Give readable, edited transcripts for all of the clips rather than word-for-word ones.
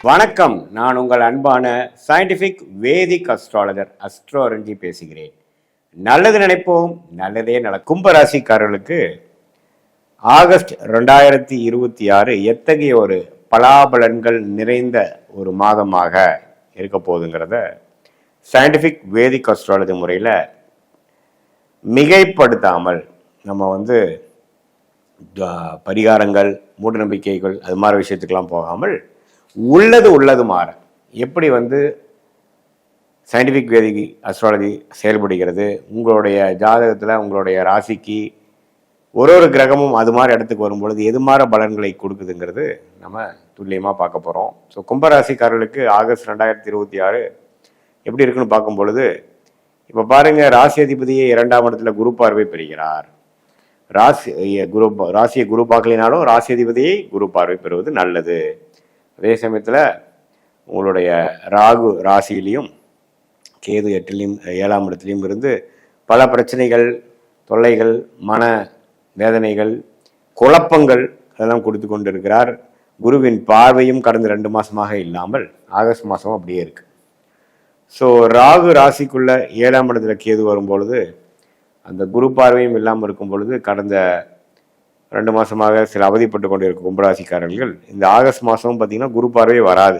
வணக்கம். நான் உங்கள் அன்பான சயின்டிஃபிக் வேதிக் அஸ்ட்ராலஜர் அஸ்ட்ரோரஞ்சி பேசுகிறேன். நல்லது நினைப்போம், நல்லதே கும்பராசிக்காரர்களுக்கு ஆகஸ்ட் 2026 எத்தகைய ஒரு பலாபலன்கள் நிறைந்த ஒரு மாதமாக இருக்க போகுதுங்கிறத சயின்டிஃபிக் வேதிக் அஸ்ட்ராலஜி முறையில் மிகைப்படுத்தாமல் நம்ம பரிகாரங்கள், மூடநம்பிக்கைகள் அது மாதிரி விஷயத்துக்கெல்லாம் போகாமல் உள்ளது மாற எப்படி சயின்டிஃபிக் வேதிக் அஸ்ட்ராலஜி செயல்படுகிறது, உங்களுடைய ஜாதகத்தில் உங்களுடைய ராசிக்கு ஒரு கிரகமும் அது மாதிரி இடத்துக்கு வரும்பொழுது எது மாதிரி பலன்களை கொடுக்குதுங்கிறது நம்ம துல்லியமாக பார்க்க போகிறோம். ஸோ கும்பராசிக்காரர்களுக்கு ஆகஸ்ட் 2026 எப்படி இருக்குன்னு பார்க்கும் பொழுது, இப்போ பாருங்கள், ராசி அதிபதியை 2ஆம் இடத்துல குரு பார்வை பெறுகிறார். ராசியை குரு பார்க்கலினாலும் ராசி அதிபதியை குரு பார்வை பெறுவது நல்லது. அதே சமயத்தில் உங்களுடைய ராகு ராசியிலையும் கேது 7ஆம் இடத்துலையும் இருந்து பல பிரச்சனைகள், தொல்லைகள், மன வேதனைகள், குழப்பங்கள் அதெல்லாம் கொடுத்து கொண்டு இருக்கிறார். குருவின் பார்வையும் கடந்த 2 மாதமாக இல்லாமல் ஆகஸ்ட் மாதமும் அப்படியே இருக்கு. ஸோ ராகு ராசிக்குள்ள 7ஆம் இடத்துல கேது வரும்பொழுது அந்த குரு பார்வையும் இல்லாமல் இருக்கும் பொழுது கடந்த 2 மாதமாக சில அவதிப்பட்டு கொண்டு இருக்கும் கும்பராசிக்காரர்கள் இந்த ஆகஸ்ட் மாதமும் பார்த்தீங்கன்னா குரு பார்வை வராது.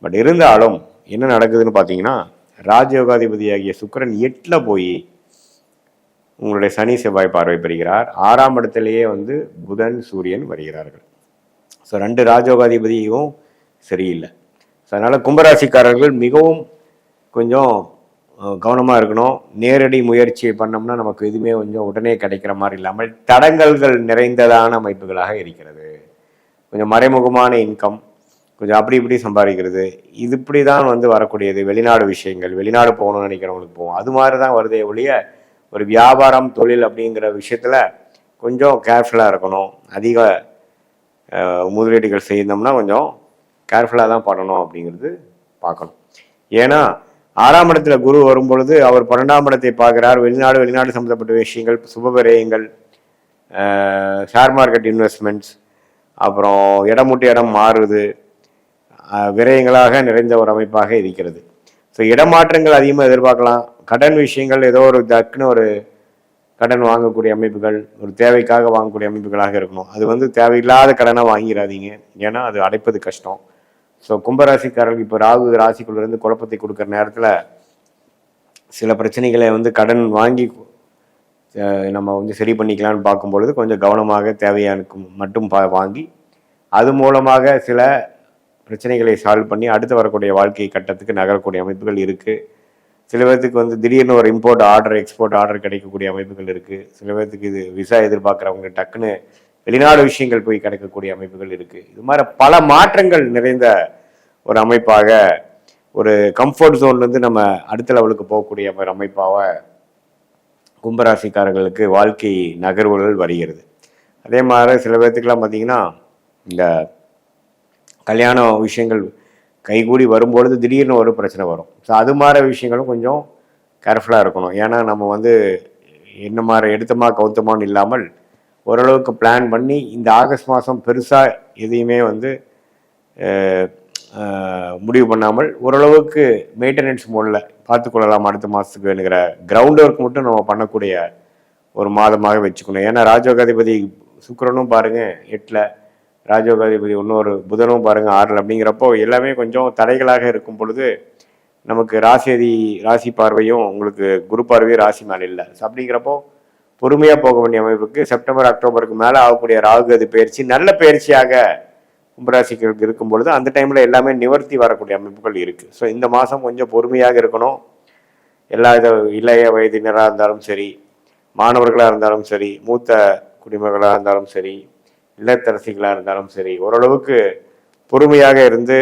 பட் இருந்தாலும் என்ன நடக்குதுன்னு பார்த்தீங்கன்னா, ராஜயோகாதிபதியாகிய சுக்கிரன் 8ல் போய் உங்களுடைய சனி செவ்வாய் பார்வை பெறுகிறார். 6ஆம் இடத்திலேயே புதன் சூரியன் வருகிறார்கள். ஸோ 2 ராஜயோகாதிபதியும் சரியில்லை. ஸோ அதனால் கும்பராசிக்காரர்கள் மிகவும் கொஞ்சம் கவனமாக இருக்கணும். நேரடி முயற்சியை பண்ணோம்னா நமக்கு எதுவுமே கொஞ்சம் உடனே கிடைக்கிற மாதிரி இல்லாமல் தடங்கல்கள் நிறைந்ததான அமைப்புகளாக இருக்கிறது. கொஞ்சம் மறைமுகமான இன்கம், கொஞ்சம் அப்படி இப்படி சம்பாதிக்கிறது, இது இப்படி தான் வரக்கூடியது. வெளிநாடு விஷயங்கள், வெளிநாடு போகணும்னு நினைக்கிறவங்களுக்கு போகும், அது மாதிரி தான் வருதே ஒழிய ஒரு வியாபாரம், தொழில் அப்படிங்கிற விஷயத்தில் கொஞ்சம் கேர்ஃபுல்லாக இருக்கணும். அதிக முதலீடுகள் செய்தோம்னா கொஞ்சம் கேர்ஃபுல்லாக தான் பண்ணணும் அப்படிங்கிறது பார்க்கணும். ஏன்னா 6ஆம் இடத்துல குரு வரும்பொழுது அவர் 12ஆம் இடத்தை பார்க்குறார். வெளிநாடு சம்மந்தப்பட்ட விஷயங்கள், சுபவிரயங்கள், ஷேர் மார்க்கெட் இன்வெஸ்ட்மெண்ட்ஸ், அப்புறம் இடமுட்டு இடம் மாறுது, விரயங்களாக நிறைந்த ஒரு அமைப்பாக இருக்கிறது. ஸோ இடமாற்றங்கள் அதிகமாக எதிர்பார்க்கலாம். கடன் விஷயங்கள், ஏதோ ஒரு டக்குன்னு ஒரு கடன் வாங்கக்கூடிய அமைப்புகள், ஒரு தேவைக்காக வாங்கக்கூடிய அமைப்புகளாக இருக்கணும். அது தேவையில்லாத கடனை வாங்கிடாதீங்க, ஏன்னா அது அடைப்பது கஷ்டம். ஸோ கும்பராசிக்காரர்கள் இப்போ ராகு ராசிக்குள்ளேருந்து குழப்பத்தை கொடுக்குற நேரத்தில் சில பிரச்சனைகளை கடன் வாங்கி நம்ம சரி பண்ணிக்கலான்னு பார்க்கும்பொழுது கொஞ்சம் கவனமாக தேவையானுக்கு மட்டும் வாங்கி அது மூலமாக சில பிரச்சனைகளை சால்வ் பண்ணி அடுத்து வரக்கூடிய வாழ்க்கை கட்டத்துக்கு நகரக்கூடிய அமைப்புகள் இருக்குது. சில பேர்த்துக்கு திடீர்னு ஒரு இம்போர்ட் ஆர்டர், எக்ஸ்போர்ட் ஆர்டர் கிடைக்கக்கூடிய அமைப்புகள் இருக்குது. சில பேர்த்துக்கு இது விசா எதிர்பார்க்குறவங்க டக்குன்னு வெளிநாடு விஷயங்கள் போய் கிடைக்கக்கூடிய அமைப்புகள் இருக்குது. இது மாதிரி பல மாற்றங்கள் நிறைந்த ஒரு அமைப்பாக, ஒரு கம்ஃபர்ட் ஜோன்லேருந்து நம்ம அடுத்த லெவலுக்கு போகக்கூடிய ஒரு அமைப்பாக கும்பராசிக்காரர்களுக்கு வாழ்க்கை நகர்வுகள் வருகிறது. அதே மாதிரி சில பேர்த்துக்கெல்லாம் பார்த்தீங்கன்னா இந்த கல்யாண விஷயங்கள் கைகூடி வரும்பொழுது திடீர்னு ஒரு பிரச்சனை வரும். ஸோ அது மாதிரி விஷயங்களும் கொஞ்சம் கேர்ஃபுல்லாக இருக்கணும். ஏன்னா நம்ம என்ன மாதிரி எடுத்தமா கவுத்தமான்னு இல்லாமல் ஓரளவுக்கு பிளான் பண்ணி இந்த ஆகஸ்ட் மாதம் பெருசாக எதையுமே முடிவு பண்ணாமல் ஓரளவுக்கு மெயின்டெனன்ஸ் மோடில் பார்த்துக்கொள்ளலாம். அடுத்த மாதத்துக்கு வேணுங்கிற கிரவுண்ட் ஒர்க் மட்டும் நம்ம பண்ணக்கூடிய ஒரு மாதமாக வச்சுக்கணும். ஏன்னா ராஜயோகாதிபதி சுக்கிரனும் பாருங்கள் 8ல், ராஜயோகாதிபதி இன்னொரு புதனும் பாருங்கள் 6ல். அப்படிங்கிறப்போ எல்லாமே கொஞ்சம் தடைகளாக இருக்கும் பொழுது நமக்கு ராசி பார்வையும் உங்களுக்கு குரு பார்வையும் ராசி மேலே இல்லை. ஸோ அப்படிங்கிறப்போ பொறுமையாக போக வேண்டிய அமைப்புக்கு செப்டம்பர் அக்டோபருக்கு மேலே ஆகக்கூடிய ராகு அது பயிற்சி நல்ல பயிற்சியாக கும்பராசிக்கு இருக்கும் பொழுது அந்த டைமில் எல்லாமே நிவர்த்தி வரக்கூடிய அமைப்புகள் இருக்குது. ஸோ இந்த மாதம் கொஞ்சம் பொறுமையாக இருக்கணும். எல்லா இளைய வயதினராக இருந்தாலும் சரி, மாணவர்களாக இருந்தாலும் சரி, மூத்த குடிமகளாக இருந்தாலும் சரி, இல்லத்தரசிகளாக இருந்தாலும் சரி, ஓரளவுக்கு பொறுமையாக இருந்து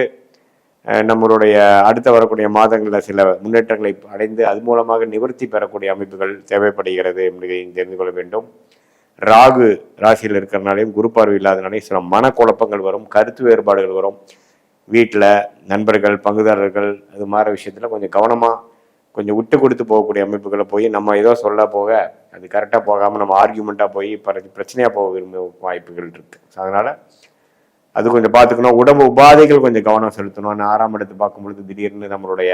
நம்மளுடைய அடுத்த வரக்கூடிய மாதங்களில் சில முன்னேற்றங்களை அடைந்து அது மூலமாக நிவர்த்தி பெறக்கூடிய அமைப்புகள் தேவைப்படுகிறது என்பதை தெரிந்து கொள்ள வேண்டும். ராகு ராசியில் இருக்கிறனாலையும் குரு பார்வை இல்லாதனாலையும் சில மனக்குழப்பங்கள் வரும், கருத்து வேறுபாடுகள் வரும். வீட்டில் நண்பர்கள், பங்குதாரர்கள் அது மாதிரி விஷயத்தில் கொஞ்சம் கவனமாக கொஞ்சம் விட்டு கொடுத்து போகக்கூடிய அமைப்புகளை போய் நம்ம ஏதோ சொல்ல போக அது கரெக்டாக போகாமல் நம்ம ஆர்கியூமெண்ட்டாக போய் பிரச்சனையாக போக விரும்ப வாய்ப்புகள் இருக்குது. ஸோ அதனால் அது கொஞ்சம் பார்த்துக்கணும். உடம்பு உபாதைகள் கொஞ்சம் கவனம் செலுத்தணும். 6ஆம் இடத்து பார்க்கும் பொழுது திடீர்னு நம்மளுடைய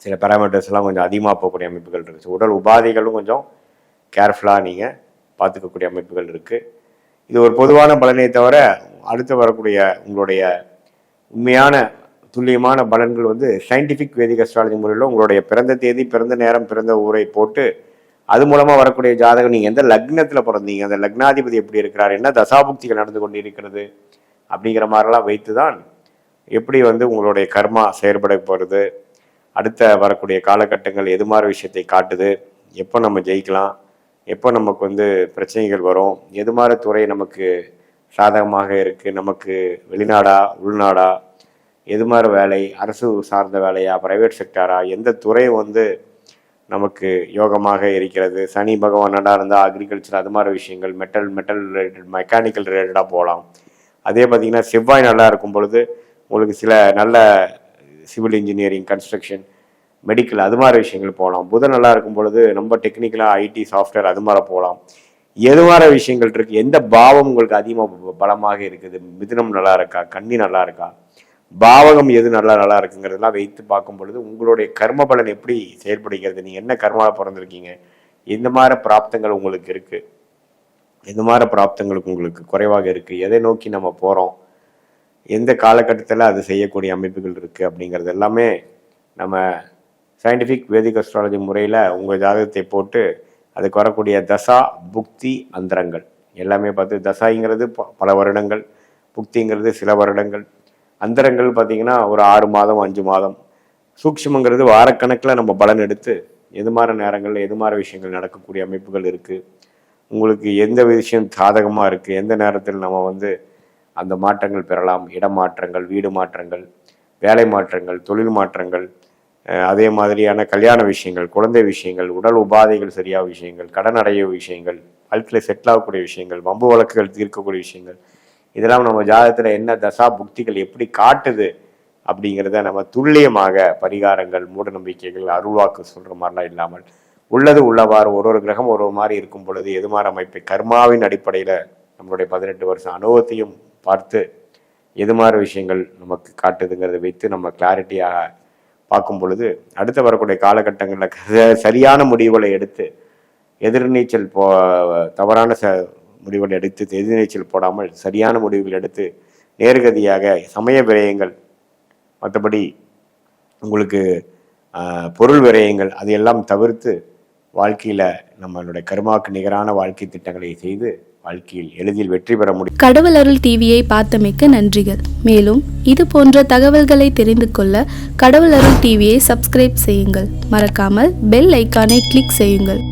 சில பேராமீட்டர்ஸ் எல்லாம் கொஞ்சம் அதிகமாக போகக்கூடிய அமைப்புகள் இருக்குது. உடல் உபாதைகளும் கொஞ்சம் கேர்ஃபுல்லாக நீங்கள் பார்த்துக்கக்கூடிய அமைப்புகள் இருக்குது. இது ஒரு பொதுவான பலனை தவிர அடுத்து வரக்கூடிய உங்களுடைய உண்மையான துல்லியமான பலன்கள் வந்து சயின்டிஃபிக் வேதிக் அஸ்ட்ராலஜி முறையில் உங்களுடைய பிறந்த தேதி, பிறந்த நேரம், பிறந்த ஊரை போட்டு அது மூலமாக வரக்கூடிய ஜாதகம், நீங்கள் எந்த லக்னத்தில் பிறந்தீங்க, அந்த லக்னாதிபதி எப்படி இருக்கிறார், என்ன தசாபுக்திகள் நடந்து கொண்டு இருக்கிறது அப்படிங்கிற மாதிரிலாம் வைத்து தான் எப்படி வந்து உங்களுடைய கர்மா செயற்பட போகிறது, அடுத்த வரக்கூடிய காலகட்டங்கள் எது மாதிரி விஷயத்தை காட்டுது, எப்போ நம்ம ஜெயிக்கலாம், எப்போ நமக்கு வந்து பிரச்சனைகள் வரும், எது மாதிரி துறை நமக்கு சாதகமாக இருக்குது, நமக்கு வெளிநாடா உள்நாடா, எது மாதிரி வேலை, அரசு சார்ந்த வேலையா, ப்ரைவேட் செக்டாரா, எந்த துறை வந்து நமக்கு யோகமாக இருக்கிறது, சனி பகவான் நல்லா இருந்தால் அக்ரிகல்ச்சர் அது மாதிரி விஷயங்கள், மெட்டல் ரிலேட்டட் மெக்கானிக்கல் ரிலேட்டடாக போகலாம். அதே பார்த்திங்கன்னா செவ்வாய் நல்லா இருக்கும் பொழுது உங்களுக்கு சில நல்ல சிவில் இன்ஜினியரிங், கன்ஸ்ட்ரக்ஷன், மெடிக்கல் அது மாதிரி விஷயங்கள் போகலாம். புதன் நல்லா இருக்கும் பொழுது நம்ம டெக்னிக்கலாக ஐடி, சாஃப்ட்வேர் அது மாதிரி போகலாம். எது மாதிரி விஷயங்கள் இருக்குது, எந்த பாவம் உங்களுக்கு அதிகமாக பலமாக இருக்குது, மிதுனம் நல்லா இருக்கா, கன்னி நல்லா இருக்கா, பாவகம் எது நல்லா இருக்குங்கிறதெல்லாம் வைத்து பார்க்கும் பொழுது உங்களுடைய கர்ம பலன் எப்படி செயல்படுகிறது, நீங்கள் என்ன கர்மாவில் பிறந்திருக்கீங்க, எந்த மாதிரி பிராப்தங்கள் உங்களுக்கு இருக்குது, எந்த மாதிரி பிராப்தங்களுக்கு உங்களுக்கு குறைவாக இருக்குது, எதை நோக்கி நம்ம போகிறோம், எந்த காலகட்டத்தில் அது செய்யக்கூடிய அமைப்புகள் இருக்குது அப்படிங்கிறது எல்லாமே நம்ம சயின்டிஃபிக் வேதிக் அஸ்ட்ராலஜி முறையில் உங்கள் ஜாதகத்தை போட்டு அதுக்கு வரக்கூடிய தசா, புக்தி, அந்தரங்கள் எல்லாமே பார்த்து, தசாங்கிறது பல வருடங்கள், புக்திங்கிறது சில வருடங்கள், அந்தரங்கள் பார்த்திங்கன்னா ஒரு 6 மாதம் 5 மாதம், சூக்ஷ்மங்கிறது வாரக்கணக்கில் நம்ம பலன் எடுத்து எது மாதிரி நேரங்களில் எது மாதிரி விஷயங்கள் நடக்கக்கூடிய அமைப்புகள் இருக்குது, உங்களுக்கு எந்த விஷயம் சாதகமாக இருக்குது, எந்த நேரத்தில் நம்ம வந்து அந்த மாற்றங்கள் பெறலாம், இடமாற்றங்கள், வீடு மாற்றங்கள், வேலை மாற்றங்கள், தொழில் மாற்றங்கள், அதே மாதிரியான கல்யாண விஷயங்கள், குழந்தை விஷயங்கள், உடல் உபாதைகள் சரியாக விஷயங்கள், கடன் அடைய விஷயங்கள், வாழ்க்கையில் செட்டில் ஆகக்கூடிய விஷயங்கள், வம்பு வழக்குகள் தீர்க்கக்கூடிய விஷயங்கள், இதெல்லாம் நம்ம ஜாதகத்தில் என்ன தசா புக்திகள் எப்படி காட்டுது அப்படிங்கிறத நம்ம துல்லியமாக பரிகாரங்கள், மூட நம்பிக்கைகள், அருள்வாக்கு சொல்கிற மாதிரிலாம் இல்லாமல் உள்ளது உள்ளவாறு ஒரு கிரகம் ஒரு மாதிரி இருக்கும் பொழுது எது மாதிரி அமைப்பை கர்மாவின் அடிப்படையில் நம்மளுடைய 18 வருஷம் அனுபவத்தையும் பார்த்து எது மாதிரி விஷயங்கள் நமக்கு காட்டுதுங்கிறத வைத்து நம்ம கிளாரிட்டியாக பார்க்கும் பொழுது அடுத்து வரக்கூடிய காலகட்டங்களில் சரியான முடிவுகளை எடுத்து எதிர்நீச்சல் தவறான முடிவுகள் எடுத்து எதிர்நீச்சல் போடாமல் சரியான முடிவுகள் எடுத்து நேர்கதியாக சமய விரயங்கள், மற்றபடி உங்களுக்கு பொருள் விரயங்கள் அதையெல்லாம் தவிர்த்து வாழ்க்கையில் நம்மளுடைய கர்மாவுக்கு நிகரான வாழ்க்கை திட்டங்களை செய்து வாழ்க்கையில் எளிதில் வெற்றி பெற முடியும். கடவுள் அருள் டிவியை பார்த்தமைக்கு நன்றிகள். மேலும் இது போன்ற தகவல்களை தெரிந்து கொள்ள கடவுள் அருள் டிவியை சப்ஸ்கிரைப் செய்யுங்கள். மறக்காமல் பெல் ஐக்கானை கிளிக் செய்யுங்கள்.